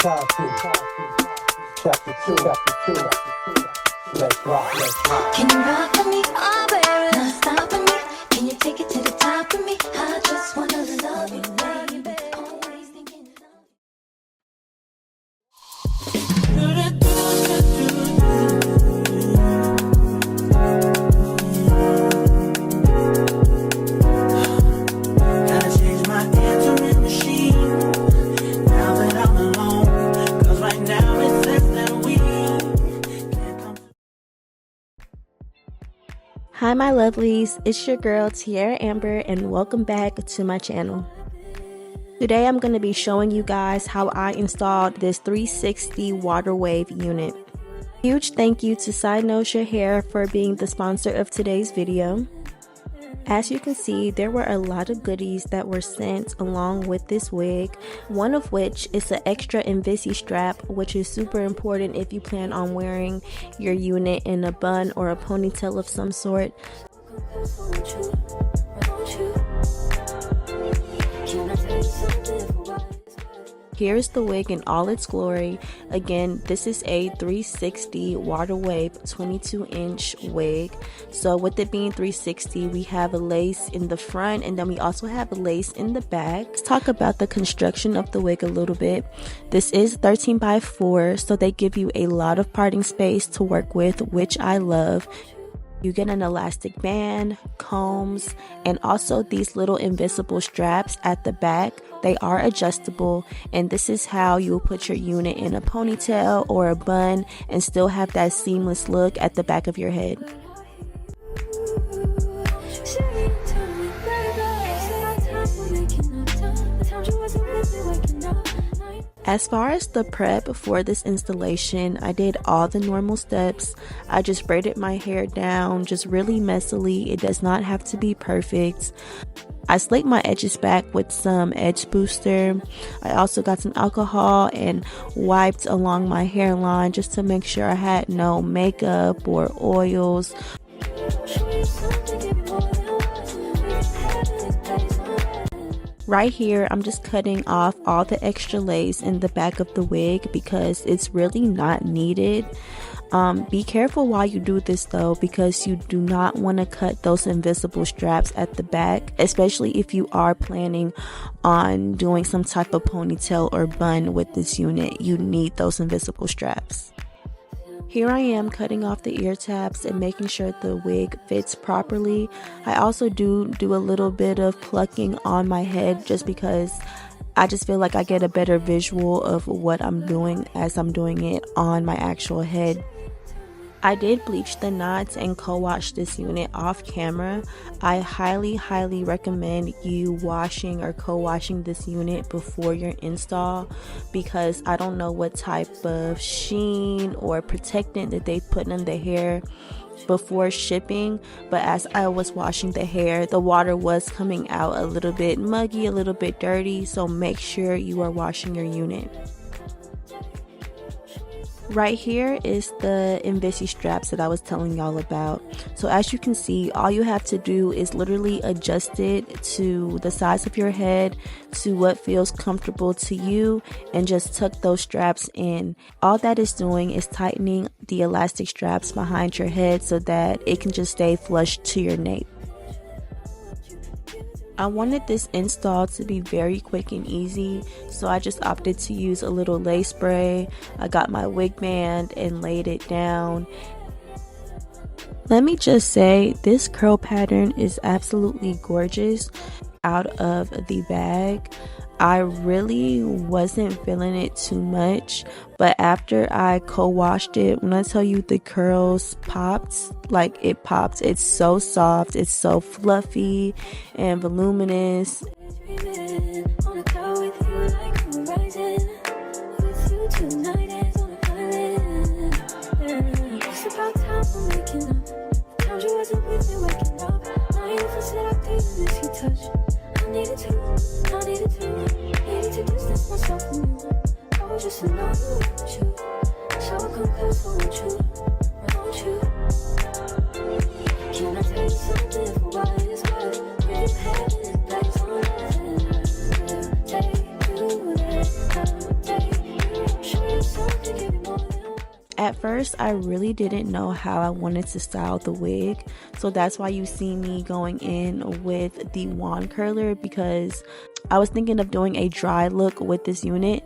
Chapter 2. Let's rock. Can you rock with me? Oh, baby, not stopping me. Can you take it to the top of me? I just wanna love you, baby. Always thinking of Gotta change my answering machine now that I'm alone. 'Cause right now it says that we can't come. Hi my lovelies, it's your girl Tiera.amber and welcome back to my channel. Today I'm going to be showing you guys how I installed this 360 water wave unit. Huge thank you to Cynosure hair for being the sponsor of today's video. As you can see, there were a lot of goodies that were sent along with this wig, one of which is an extra Invisi-Strap, which is super important if you plan on wearing your unit in a bun or a ponytail of some sort. Here's the wig in all its glory. Again, this is a 360 water wave 22-inch wig. So with it being 360, we have a lace in the front and then we also have a lace in the back. Let's talk about the construction of the wig a little bit. This is 13 by 4, so they give you a lot of parting space to work with, which I love. You get an elastic band, combs, and also these little invisible straps at the back. They are adjustable, and this is how you will put your unit in a ponytail or a bun and still have that seamless look at the back of your head. As far as the prep for this installation, I did all the normal steps. I just braided my hair down just really messily. It does not have to be perfect. I slicked my edges back with some edge booster. I also got some alcohol and wiped along my hairline just to make sure I had no makeup or oils. Right here, I'm just cutting off all the extra lace in the back of the wig because it's really not needed. Be careful while you do this though, because you do not want to cut those invisible straps at the back, especially if you are planning on doing some type of ponytail or bun with this unit. You need those invisible straps. Here I am cutting off the ear tabs and making sure the wig fits properly. I also do a little bit of plucking on my head just because I just feel like I get a better visual of what I'm doing as I'm doing it on my actual head. I did bleach the knots and co-wash this unit off camera. I highly recommend you washing or co-washing this unit before your install, because I don't know what type of sheen or protectant that they put in the hair before shipping, but as I was washing the hair, the water was coming out a little bit muggy, a little bit dirty, so make sure you are washing your unit. Right here is the Invisi-Straps that I was telling y'all about. So as you can see, all you have to do is literally adjust it to the size of your head, to what feels comfortable to you, and just tuck those straps in. All that is doing is tightening the elastic straps behind your head so that it can just stay flush to your nape. I wanted this install to be very quick and easy, so I just opted to use a little lace spray. I got my wig band and laid it down. Let me just say, this curl pattern is absolutely gorgeous out of the bag. I really wasn't feeling it too much, but after I co-washed it, when I tell you the curls popped, like it popped. It's so soft, it's so fluffy and voluminous. At first, I really didn't know how I wanted to style the wig, so that's why you see me going in with the wand curler, because I was thinking of doing a dry look with this unit,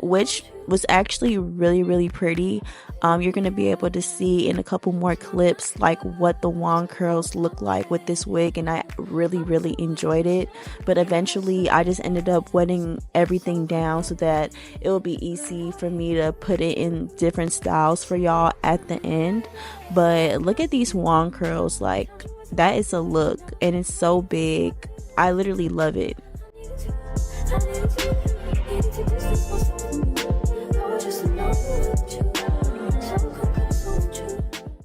which was actually really pretty. You're gonna be able to see in a couple more clips like what the wand curls look like with this wig, and I really enjoyed it. But eventually I just ended up wetting everything down so that it will be easy for me to put it in different styles for y'all at the end. But look at these wand curls, like that is a look, and it's so big. I literally love it.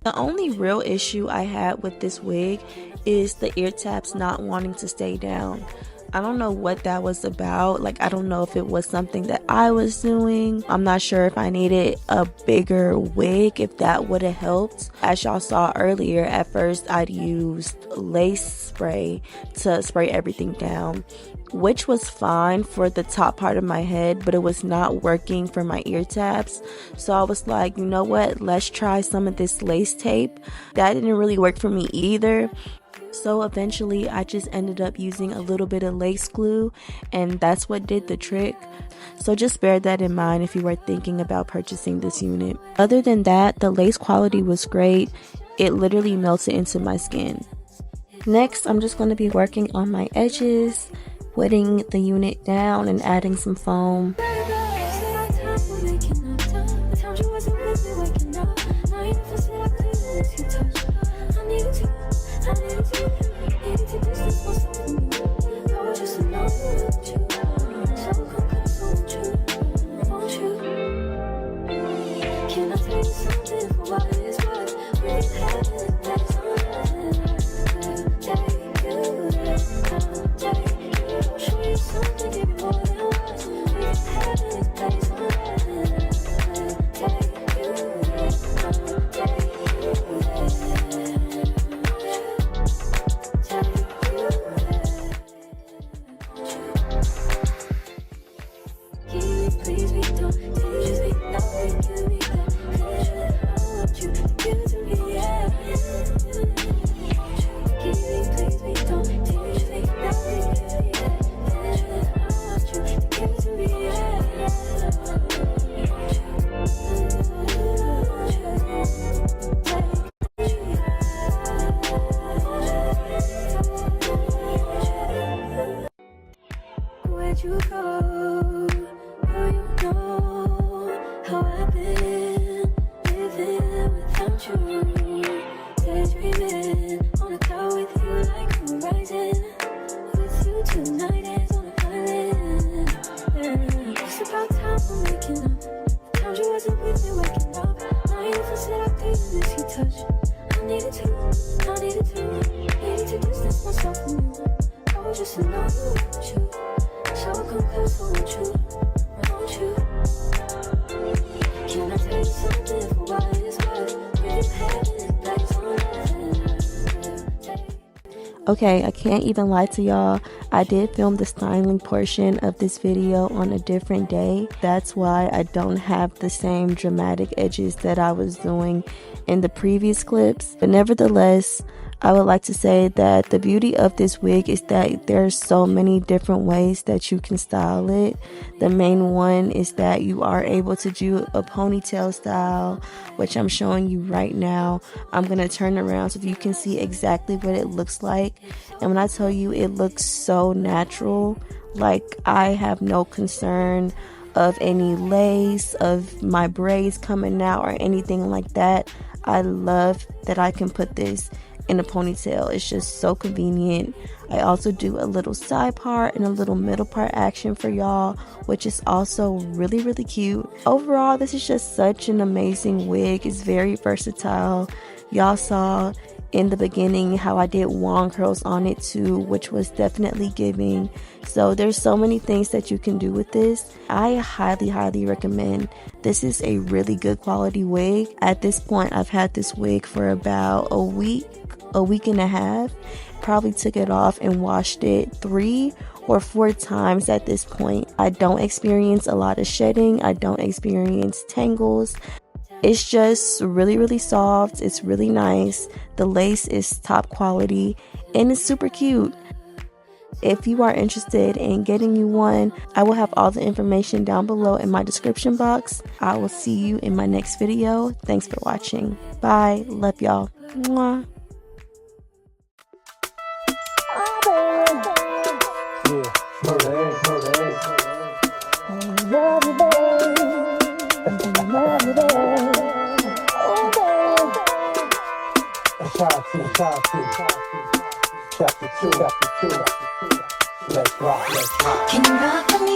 The only real issue I had with this wig is the ear tabs not wanting to stay down. I don't know what that was about. Like, I don't know if it was something that I was doing. I'm not sure if I needed a bigger wig, if that would have helped. As y'all saw earlier, at first I'd used lace spray to spray everything down, which was fine for the top part of my head, but it was not working for my ear tabs. So I was like, you know what, let's try some of this lace tape. That didn't really work for me either. So eventually I just ended up using a little bit of lace glue, and that's what did the trick. So just bear that in mind if you were thinking about purchasing this unit. Other than that, the lace quality was great. It literally melted into my skin. Next, I'm just going to be working on my edges, wetting the unit down and adding some foam. Okay, I can't even lie to y'all. I did film the styling portion of this video on a different day. That's why I don't have the same dramatic edges that I was doing in the previous clips. But nevertheless, I would like to say that the beauty of this wig is that there's so many different ways that you can style it. The main one is that you are able to do a ponytail style, which I'm showing you right now. I'm going to turn around so that you can see exactly what it looks like. And when I tell you it looks so natural, like I have no concern of any lace, of my braids coming out or anything like that. I love that I can put this in a ponytail. It's just so convenient. I also do a little side part and a little middle part action for y'all, which is also really cute. Overall, this is just such an amazing wig. It's very versatile. Y'all saw in the beginning how I did wand curls on it too, which was definitely giving. So there's so many things that you can do with this. I highly recommend. This is a really good quality wig. At this point, I've had this wig for about a week and a half. Probably took it off and washed it 3 or 4 times at this point. I don't experience a lot of shedding. I don't experience tangles. It's just really soft. It's really nice. The lace is top quality and it's super cute. If you are interested in getting you one, I will have all the information down below in my description box. I will see you in my next video. Thanks for watching. Bye. Love y'all. Mwah. Can you rock with me?